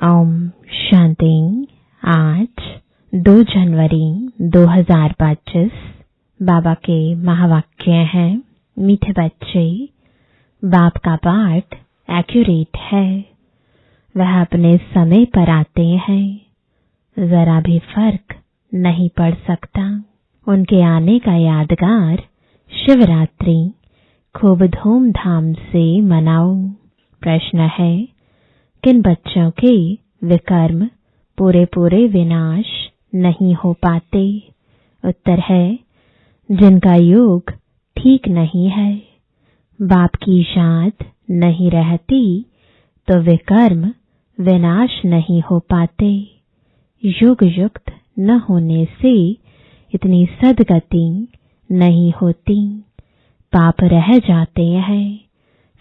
ओम शांति। आज 2 जनवरी 2025 बाबा के महावाक्य हैं। मीठे बच्चे, बाप का पाठ एक्यूरेट है। वह अपने समय पर आते हैं, जरा भी फर्क नहीं पड़ सकता। उनके आने का यादगार शिवरात्रि खूब धूमधाम से मनाओ। प्रश्न है, किन बच्चों के विकर्म पूरे विनाश नहीं हो पाते? उत्तर है, जिनका योग ठीक नहीं है। बाप की याद नहीं रहती तो विकर्म विनाश नहीं हो पाते। योग युक्त न होने से इतनी सद्गति नहीं होती। पाप रह जाते हैं,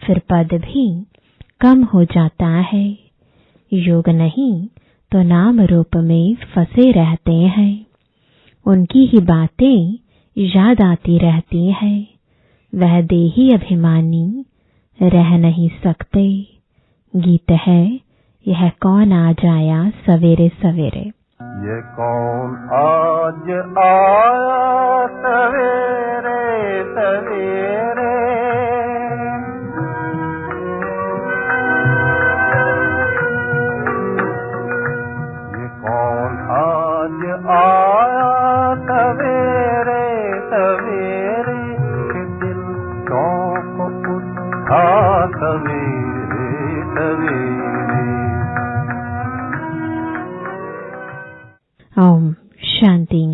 फिर पद भी कम हो जाता है। योग नहीं तो नाम रूप में फंसे रहते हैं। उनकी ही बातें याद आती रहती हैं। वह देही अभिमानी रह नहीं सकते। गीत है, यह कौन आज आया सवेरे सवेरे। ये कौन आज आया सवेरे सवेरे, ये कौन आज आया सवेरे सवेरे, कि दिल चौंक उठा सवेरे सवेरे। ओम शांति।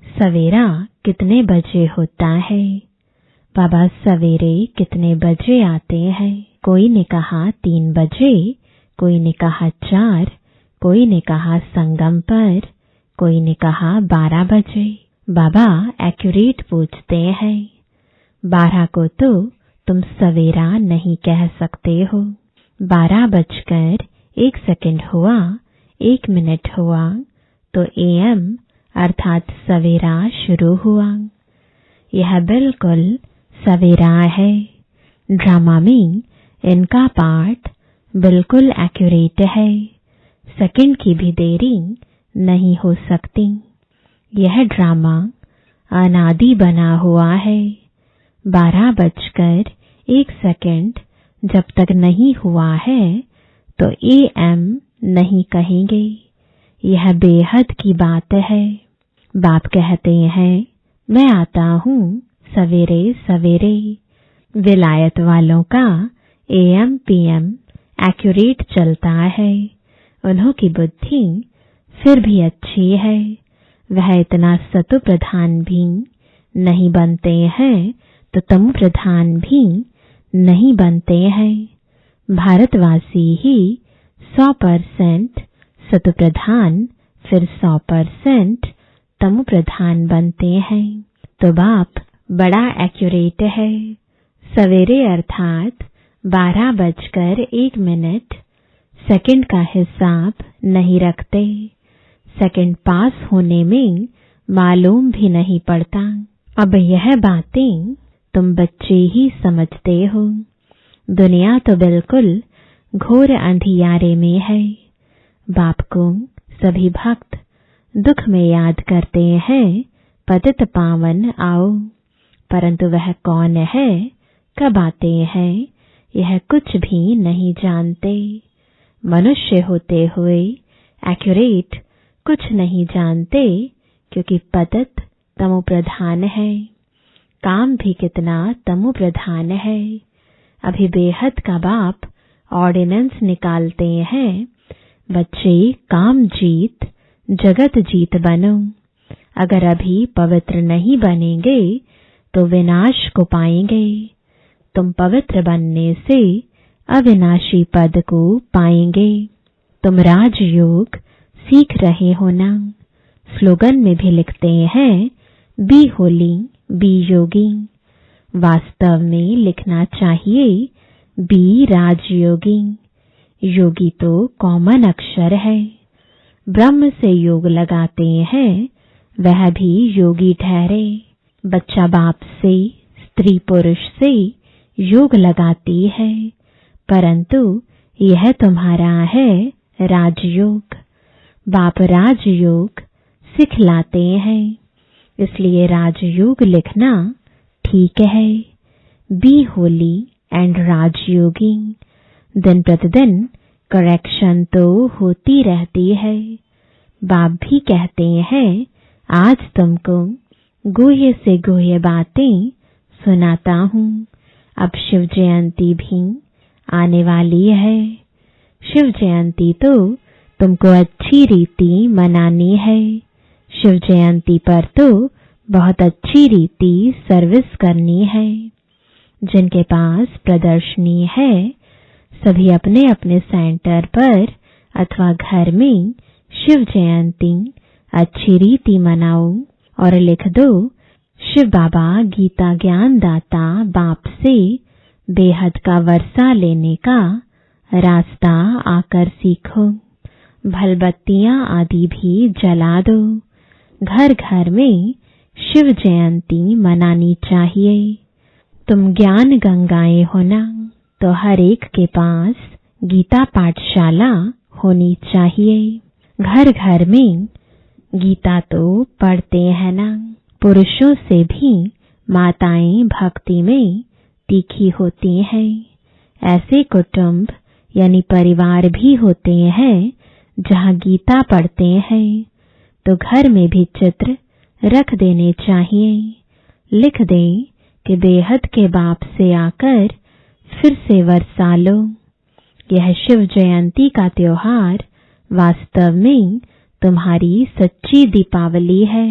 सवेरा कितने बजे होता है? बाबा सवेरे कितने बजे आते हैं? कोई ने कहा 3 बजे, कोई ने कहा 4, कोई ने कहा संगम पर, कोई ने कहा 12 बजे। बाबा एक्यूरेट पूछते हैं। 12 को तो तुम सवेरा नहीं कह सकते हो। 12:01 हुआ, 1 मिनट हुआ तो AM अर्थात सवेरा शुरू हुआ। यह बिल्कुल सवेरा है। ड्रामा में इनका पाठ बिल्कुल एक्यूरेट है। सेकंड की भी देरी नहीं हो सकती। यह ड्रामा अनादि बना हुआ है। 12:01 जब तक नहीं हुआ है तो AM नहीं कहेंगे। यह बेहद की बात है। बाप कहते हैं, मैं आता हूँ सवेरे सवेरे। विलायत वालों का AM PM एक्यूरेट चलता है। उन्हों की बुद्धि फिर भी अच्छी है। वह इतना सतु प्रधान भी नहीं बनते हैं तो तमु प्रधान भी नहीं बनते हैं। भारतवासी ही 100% सतु प्रधान, फिर 100% तमु प्रधान बनते हैं। तो बाप बड़ा एक्यूरेट है। सवेरे अर्थात 12:01 सेकंड का हिसाब नहीं रखते। सेकंड पास होने में मालूम भी नहीं पड़ता। अब यह बातें तुम बच्चे ही समझते हो। दुनिया तो बिल्कुल घोर अंधियारे में है। बाप को सभी भक्त दुख में याद करते हैं, पतित पावन आओ। परंतु वह कौन है, कब आते हैं, यह कुछ भी नहीं जानते। मनुष्य होते हुए एक्यूरेट कुछ नहीं जानते, क्योंकि पतित तमो प्रधान है। काम भी कितना तमो प्रधान है। अभी बेहद का बाप ऑर्डिनेंस निकालते हैं, बच्चे काम जीत जगत जीत बनो। अगर अभी पवित्र नहीं बनेंगे तो विनाश को पाएंगे। तुम पवित्र बनने से अविनाशी पद को पाएंगे। तुम राजयोग सीख रहे हो ना। स्लोगन में भी लिखते हैं, बी होली बी योगी। वास्तव में लिखना चाहिए, बी राजयोगी। योगी तो कॉमन अक्षर है। ब्रह्म से योग लगाते हैं, वह भी योगी ठहरे। बच्चा बाप से, स्त्री पुरुष से योग लगाती है, परंतु यह तुम्हारा है राजयोग। बाप राजयोग सिखलाते हैं, इसलिए राजयोग लिखना ठीक है। Be holy and rajyogi. दिन प्रतिदिन करेक्शन तो होती रहती है। बाप भी कहते हैं, आज तुमको गुह्य से गुह्य बातें सुनाता हूँ। अब शिव जयंती भी आने वाली है। शिव जयंती तो तुमको अच्छी रीति मनानी है। शिव जयंती पर तो बहुत अच्छी रीति सर्विस करनी है। जिनके पास प्रदर्शनी है, सभी अपने अपने सेंटर पर अथवा घर में शिव जयंती अच्छी रीति मनाओ और लिख दो, शिव बाबा गीता ज्ञान दाता बाप से बेहद का वर्षा लेने का रास्ता आकर सीखो। भलबत्तियां आदि भी जला दो। घर घर में शिव जयंती मनानी चाहिए। तुम ज्ञान गंगाएं हो ना, तो हर एक के पास गीता पाठशाला होनी चाहिए। घर घर में गीता तो पढ़ते हैं ना। पुरुषों से भी माताएं भक्ति में तीखी होती हैं। ऐसे कुटुंब यानी परिवार भी होते हैं जहाँ गीता पढ़ते हैं, तो घर में भी चित्र रख देने चाहिए। लिख दें कि बेहद के बाप से आकर फिर से वर्षा लो। यह शिव जयंती का त्योहार वास्तव में तुम्हारी सच्ची दीपावली है।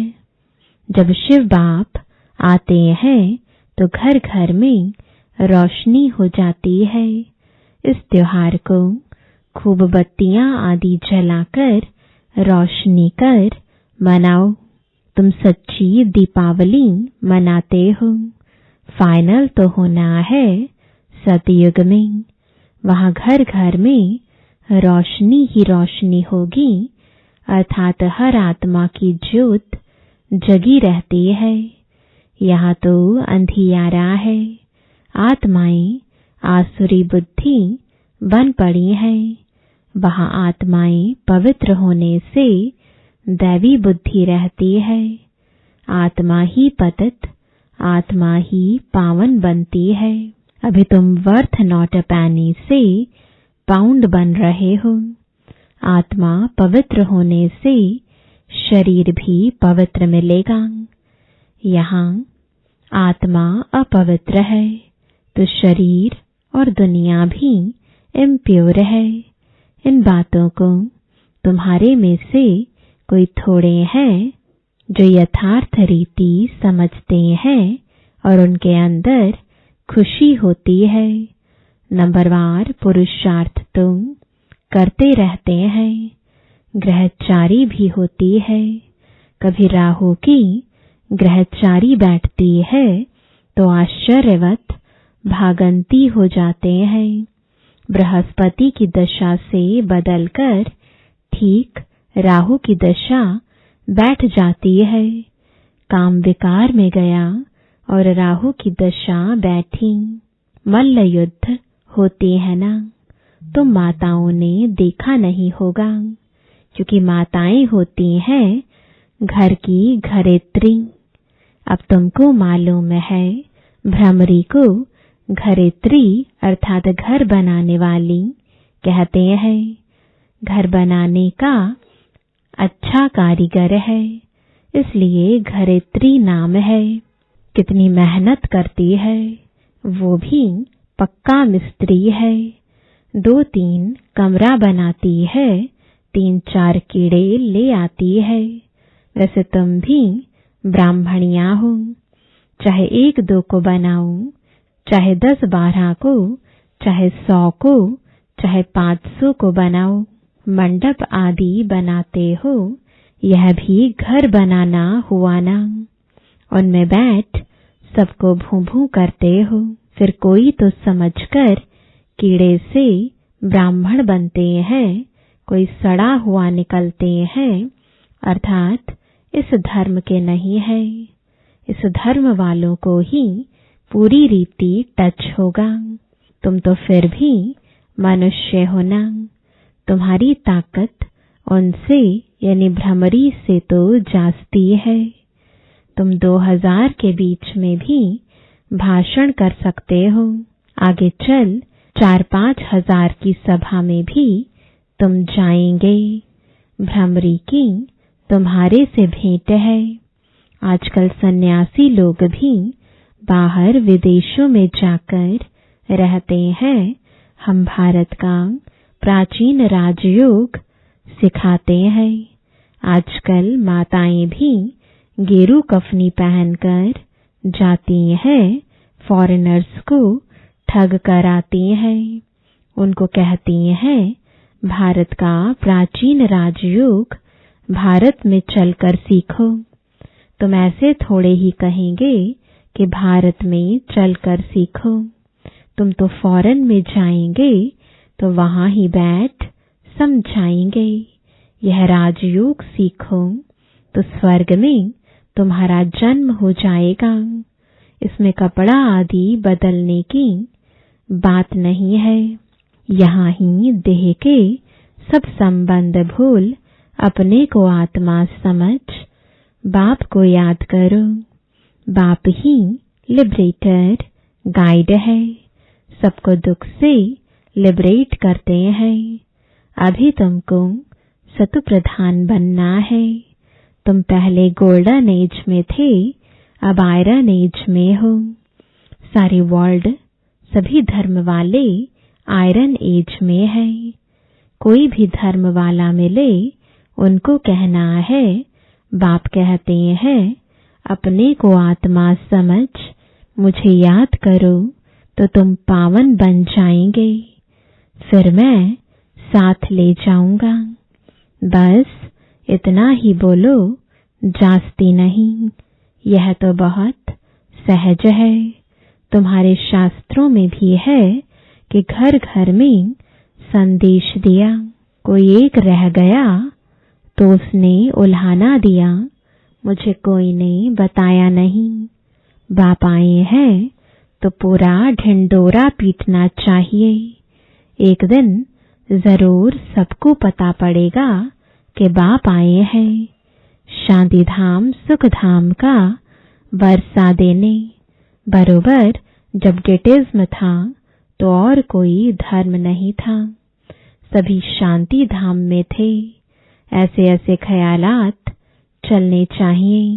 जब शिव बाप आते हैं तो घर घर में रोशनी हो जाती है। इस त्योहार को खूब बत्तियां आदि जलाकर रोशनी कर मनाओ। तुम सच्ची दीपावली मनाते हो। फाइनल तो होना है सतयुग में। वहां घर घर में रोशनी ही रोशनी होगी, अर्थात हर आत्मा की ज्योत जगी रहती है। यहाँ तो अंधियारा है। आत्माएं आसुरी बुद्धि बन पड़ी हैं। वहां आत्माएं पवित्र होने से दैवी बुद्धि रहती है। आत्मा ही पतित, आत्मा ही पावन बनती है। अभी तुम वर्थ नॉट अ पैनी से पाउंड बन रहे हो। आत्मा पवित्र होने से शरीर भी पवित्र मिलेगा। यहाँ आत्मा अपवित्र है तो शरीर और दुनिया भी इम्प्योर है। इन बातों को तुम्हारे में से कोई थोड़े हैं जो यथार्थ रीति समझते हैं और उनके अंदर खुशी होती है। नंबरवार पुरुषार्थ तुम करते रहते हैं। ग्रहचारी भी होती है। कभी राहु की ग्रहचारी बैठती है तो आश्चर्यवत भागंती हो जाते हैं। बृहस्पति की दशा से बदलकर ठीक राहु की दशा बैठ जाती है। काम विकार में गया और राहु की दशा बैठी। मल्ल युद्ध होती है ना, तो माताओं ने देखा नहीं होगा, क्योंकि माताएं होती हैं घर की घरेत्री। अब तुमको मालूम है, भ्रमरी को घरेत्री अर्थात घर बनाने वाली कहते हैं। घर बनाने का अच्छा कारीगर है, इसलिए घरेत्री नाम है। कितनी मेहनत करती है, वो भी पक्का मिस्त्री है। 2-3 कमरा बनाती है, 3-4 कीड़े ले आती है। वैसे तुम भी ब्राह्मणिया हो। चाहे 1-2 को बनाओ, चाहे 10-12 को, चाहे 100 को, चाहे 500 को बनाओ। मंडप आदि बनाते हो, यह भी घर बनाना हुआ ना। उनमें बैठ सबको भूं भूं करते हो। फिर कोई तो समझकर कीड़े से ब्राह्मण बनते हैं, कोई सड़ा हुआ निकलते हैं, अर्थात इस धर्म के नहीं है। इस धर्म वालों को ही पूरी रीति टच होगा। तुम तो फिर भी मनुष्य हो ना, तुम्हारी ताकत उनसे यानी भ्रमरी से तो जास्ती है। तुम 2000 के बीच में भी भाषण कर सकते हो। आगे चल 4-5 हजार की सभा में भी तुम जाएंगे। भ्रमरी की तुम्हारे से भेंट है। आजकल सन्यासी लोग भी बाहर विदेशों में जाकर रहते हैं। हम भारत का प्राचीन राजयोग सिखाते हैं। आजकल माताएं भी गेरू कफनी पहनकर जाती हैं, फॉरेनर्स को ठग कर आती हैं। उनको कहती हैं भारत का प्राचीन राजयोग भारत में चलकर सीखो। तुम ऐसे थोड़े ही कहेंगे कि भारत में चलकर सीखो। तुम तो फॉरेन में जाएंगे तो वहां ही बैठ समझाएंगे। यह राजयोग सीखो तो स्वर्ग में तुम्हारा जन्म हो जाएगा। इसमें कपड़ा आदि बदलने की बात नहीं है। यहाँ ही देह के सब संबंध भूल अपने को आत्मा समझ बाप को याद करो। बाप ही लिबरेटर गाइड है, सबको दुख से लिबरेट करते हैं। अभी तुमको सतु प्रधान बनना है। तुम पहले गोल्डन एज में थे, अब आयरन एज में हो। सारे वर्ल्ड सभी धर्म वाले आयरन एज में है। कोई भी धर्म वाला मिले उनको कहना है, बाप कहते हैं अपने को आत्मा समझ मुझे याद करो तो तुम पावन बन जाएंगे। फिर मैं साथ ले जाऊंगा। बस इतना ही बोलो, जास्ती नहीं। यह तो बहुत सहज है। तुम्हारे शास्त्रों में भी है कि घर घर में संदेश दिया। कोई एक रह गया तो उसने उल्हाना दिया, मुझे कोई ने बताया नहीं। बाप आए हैं तो पूरा ढिंडोरा पीटना चाहिए। एक दिन जरूर सबको पता पड़ेगा कि बाप आए हैं। शांति धाम सुख धाम का वर्षा देने। बरोबर जब गेटिज्म था तो और कोई धर्म नहीं था, सभी शांति धाम में थे। ऐसे ऐसे ख्यालात चलने चाहिए,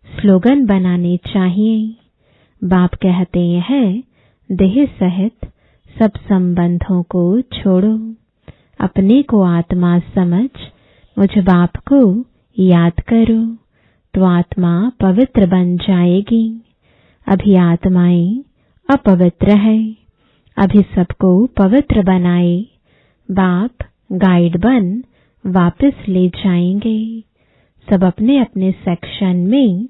स्लोगन बनाने चाहिए। बाप कहते हैं देह सहित सब संबंधों को छोड़ो, अपने को आत्मा समझ मुझ बाप को याद करो तो आत्मा पवित्र बन जाएगी। अभी आत्माएं अपवित्र है, अभी सबको पवित्र बनाए। बाप गाइड बन वापस ले जाएंगे। सब अपने अपने सेक्शन में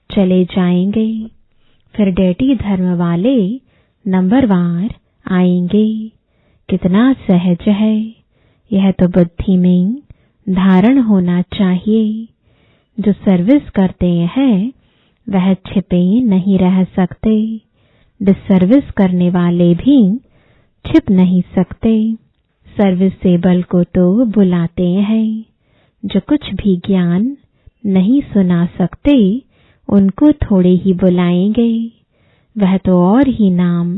चले जाएंगे। फिर डेटी धर्म वाले नंबरवार आएंगे। कितना सहज है, यह तो बुद्धि में धारण होना चाहिए। जो सर्विस करते हैं वह छिपे नहीं रह सकते। डिसर्विस करने वाले भी छिप नहीं सकते। सर्विसेबल को तो बुलाते हैं। जो कुछ भी ज्ञान नहीं सुना सकते उनको थोड़े ही बुलाएंगे। वह तो और ही नाम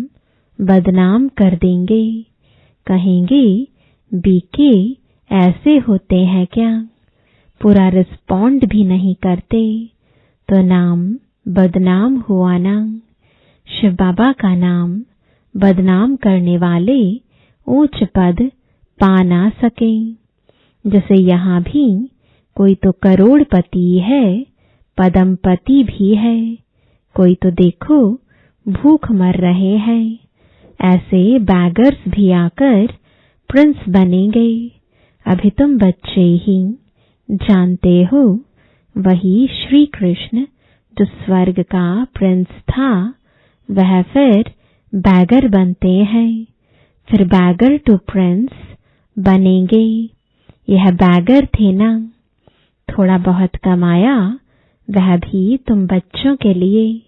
बदनाम कर देंगे। कहेंगे बीके ऐसे होते हैं क्या, पूरा रिस्पॉन्ड भी नहीं करते तो नाम बदनाम हुआ ना। शिव बाबा का नाम बदनाम करने वाले ऊंच पद पा ना सके। जैसे यहाँ भी कोई तो करोड़पति है, पदमपति भी है। कोई तो देखो भूख मर रहे हैं। ऐसे बैगर्स भी आकर प्रिंस बनेंगे। अभी तुम बच्चे ही जानते हो, वही श्री कृष्ण जो स्वर्ग का प्रिंस था वह फिर बैगर बनते हैं। फिर बैगर टू प्रिंस बनेंगे। यह बैगर थे ना, थोड़ा बहुत कमाया वह भी तुम बच्चों के लिए,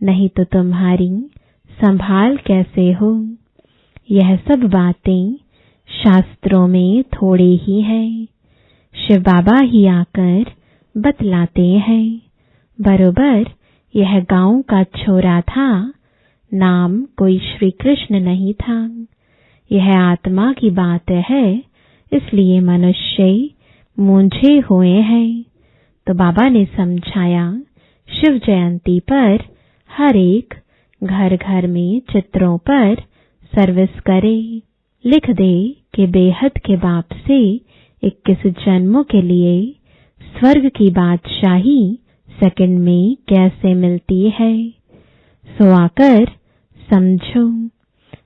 नहीं तो तुम्हारी संभाल कैसे हो। यह सब बातें शास्त्रों में थोड़े ही हैं। शिव बाबा ही आकर बतलाते हैं। बरोबर यह गांव का छोरा था, नाम कोई श्री कृष्ण नहीं था। यह आत्मा की बात है, इसलिए मनुष्य मूंझे हुए हैं। तो बाबा ने समझाया, शिव जयंती पर हर एक घर घर में चित्रों पर सर्विस करे। लिख दे कि बेहद के बाप से 21 जन्मों के लिए स्वर्ग की बादशाही सेकंड में कैसे मिलती है। सो आकर समझो।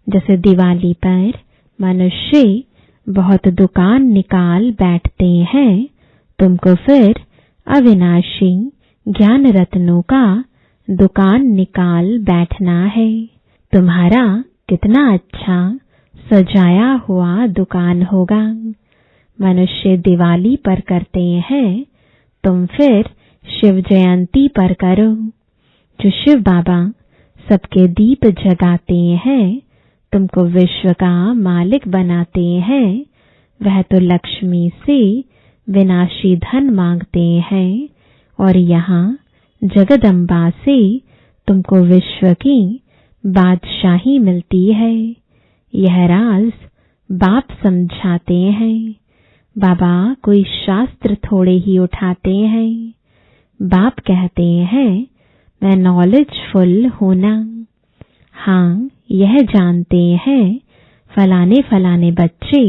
जैसे दिवाली पर मनुष्य बहुत दुकान निकाल बैठते हैं, तुमको फिर अविनाशी ज्ञान रत्नों का दुकान निकाल बैठना है। तुम्हारा कितना अच्छा सजाया हुआ दुकान होगा। मनुष्य दिवाली पर करते हैं, तुम फिर शिव जयंती पर करो। जो शिव बाबा सबके दीप जगाते हैं, तुमको विश्व का मालिक बनाते हैं, वह तो लक्ष्मी से विनाशी धन मांगते हैं और यहाँ जगदम्बा से तुमको विश्व की बादशाही मिलती है। यह राज बाप समझाते हैं। बाबा कोई शास्त्र थोड़े ही उठाते हैं। बाप कहते हैं मैं नॉलेजफुल होना। हाँ, यह जानते हैं फलाने फलाने बच्चे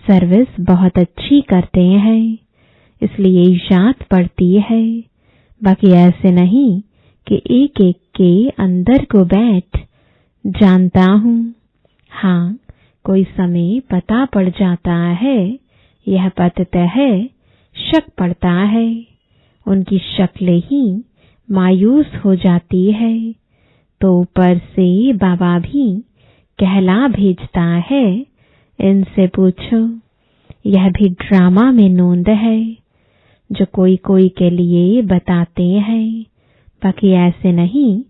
सर्विस बहुत अच्छी करते हैं, इसलिए याद पड़ती है। बाकी ऐसे नहीं कि एक एक के अंदर को बैठ जानता हूँ। हाँ, कोई समय पता पड़ जाता है, यह पततः है शक पड़ता है। उनकी शक्ल ही मायूस हो जाती है, तो ऊपर से बाबा भी कहला भेजता है, इनसे पूछो। यह भी ड्रामा में नोंद है, जो कोई कोई के लिए बताते हैं, बाकी ऐसे नहीं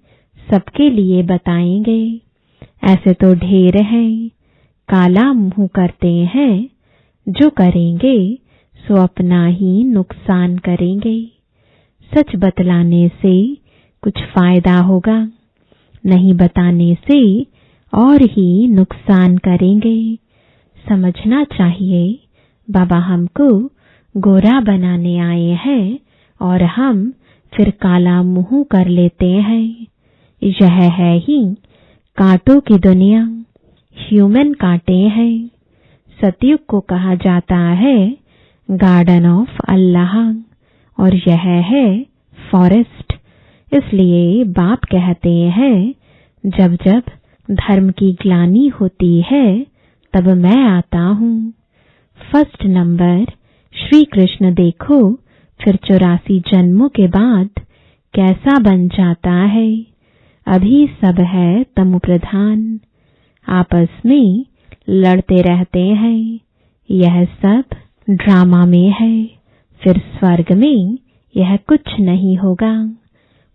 सबके लिए बताएंगे। ऐसे तो ढेर हैं, काला मुंह करते हैं, जो करेंगे सो अपना ही नुकसान करेंगे। सच बतलाने से कुछ फायदा होगा, नहीं बताने से और ही नुकसान करेंगे। समझना चाहिए बाबा हमको गोरा बनाने आए हैं और हम फिर काला मुंह कर लेते हैं। यह है ही कांटों की दुनिया, ह्यूमन कांटे हैं। सतयुग को कहा जाता है गार्डन ऑफ अल्लाह और यह है फॉरेस्ट। इसलिए बाप कहते हैं जब जब धर्म की ग्लानि होती है तब मैं आता हूँ। फर्स्ट नंबर श्री कृष्ण देखो फिर 84 जन्मों के बाद कैसा बन जाता है। अभी सब है तमो प्रधान, आपस में लड़ते रहते हैं। यह सब ड्रामा में है, फिर स्वर्ग में यह कुछ नहीं होगा।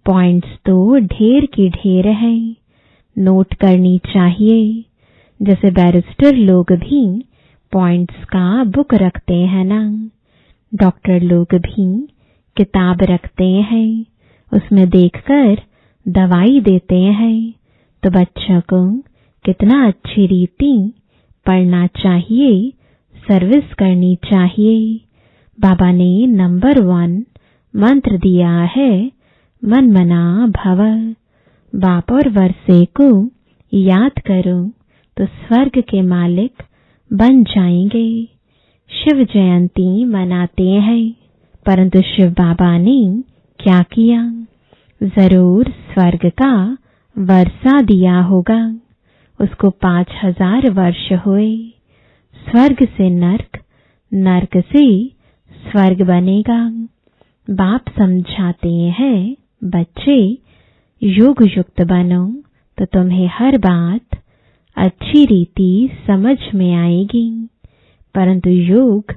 पॉइंट्स तो ढेर की ढेर हैं, नोट करनी चाहिए। जैसे बैरिस्टर लोग भी पॉइंट्स का बुक रखते हैं ना, डॉक्टर लोग भी किताब रखते हैं, उसमें देखकर दवाई देते हैं। तो बच्चों को कितना अच्छी रीति पढ़ना चाहिए, सर्विस करनी चाहिए। बाबा ने नंबर 1 मंत्र दिया है, मन मना भव। बाप और वर्षे को याद करो तो स्वर्ग के मालिक बन जाएंगे। शिव जयंती मनाते हैं, परंतु शिव बाबा ने क्या किया? जरूर स्वर्ग का वर्षा दिया होगा। उसको 5000 वर्ष हुए। स्वर्ग से नर्क, नर्क से स्वर्ग बनेगा। बाप समझाते हैं बच्चे योग युक्त बनो तो तुम्हें हर बात अच्छी रीति समझ में आएगी। परंतु योग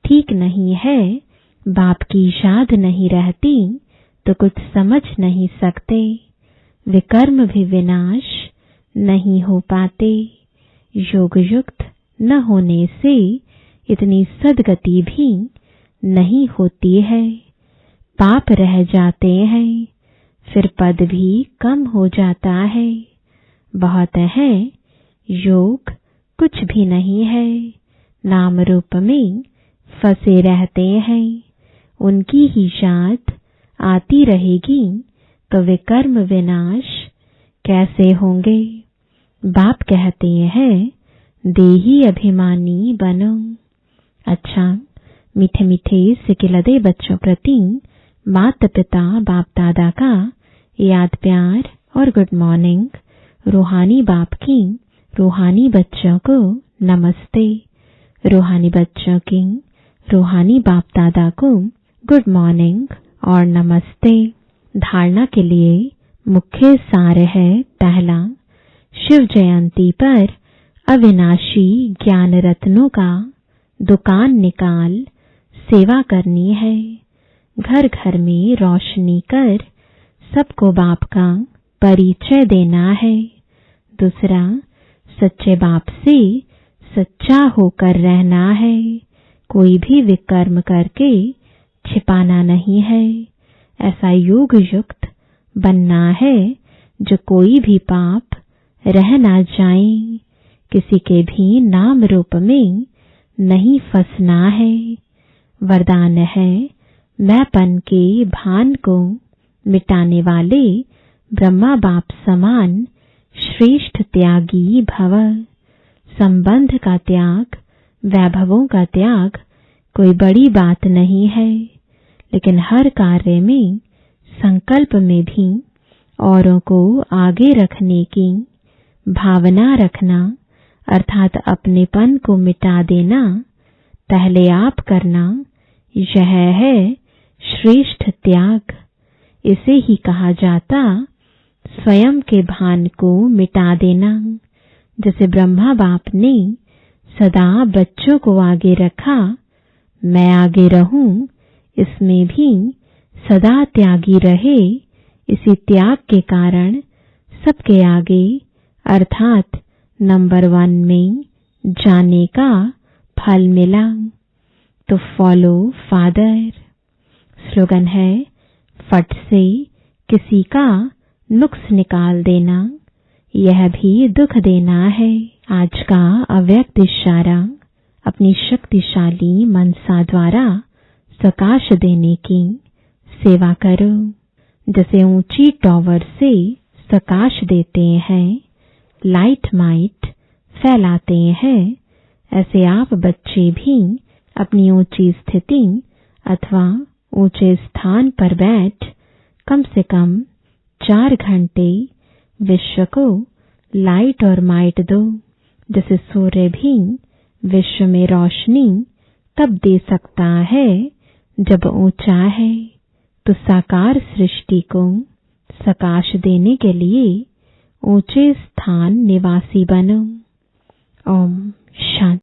ठीक नहीं है, बाप की याद नहीं रहती तो कुछ समझ नहीं सकते। विकर्म भी विनाश नहीं हो पाते। योग युक्त न होने से इतनी सद्गति भी नहीं होती है। पाप रह जाते हैं, फिर पद भी कम हो जाता है। बहुत है, योग कुछ भी नहीं है। नाम रूप में फंसे रहते हैं। उनकी ही याद आती रहेगी तो वे कर्म विनाश कैसे होंगे। बाप कहते हैं देही अभिमानी बनो। अच्छा, मीठे मीठे सिकिलदे बच्चों प्रति माता पिता बाप दादा का याद प्यार और गुड मॉर्निंग। रूहानी बाप की रूहानी बच्चों को नमस्ते। रूहानी बच्चों की रूहानी बाप दादा को गुड मॉर्निंग और नमस्ते। धारणा के लिए मुख्य सार है, पहला, शिव जयंती पर अविनाशी ज्ञान रत्नों का दुकान निकाल सेवा करनी है। घर घर में रोशनी कर सबको बाप का परिचय देना है। दूसरा, सच्चे बाप से सच्चा होकर रहना है। कोई भी विकर्म करके छिपाना नहीं है। ऐसा योग युक्त बनना है जो कोई भी पाप रह ना जाए। किसी के भी नाम रूप में नहीं फंसना है। वरदान है, मैंपन के भान को मिटाने वाले ब्रह्मा बाप समान श्रेष्ठ त्यागी भव। संबंध का त्याग, वैभवों का त्याग कोई बड़ी बात नहीं है, लेकिन हर कार्य में संकल्प में भी औरों को आगे रखने की भावना रखना, अर्थात अपनेपन को मिटा देना, पहले आप करना, यह है श्रेष्ठ त्याग। इसे ही कहा जाता स्वयं के भान को मिटा देना। जैसे ब्रह्मा बाप ने सदा बच्चों को आगे रखा, मैं आगे रहूं, इसमें भी सदा त्यागी रहे। इसी त्याग के कारण सबके आगे अर्थात नंबर 1 में जाने का फल मिला। तो फॉलो फादर। स्लोगन है, फट से किसी का नुक्स निकाल देना, यह भी दुख देना है। आज का अव्यक्त इशारा अपनी शक्तिशाली मनसा द्वारा प्रकाश देने की सेवा करो। जैसे ऊंची टॉवर से प्रकाश देते हैं, लाइट माइट फैलाते हैं, ऐसे आप बच्चे भी अपनी ऊंची स्थिति अथवा ऊंचे स्थान पर बैठ कम से कम 4 घंटे विश्व को लाइट और माइट दो। जैसे सूर्य भी विश्व में रोशनी तब दे सकता है जब ऊंचा है, तो साकार सृष्टि को प्रकाश देने के लिए ऊंचे स्थान निवासी बनो। ओम शांति।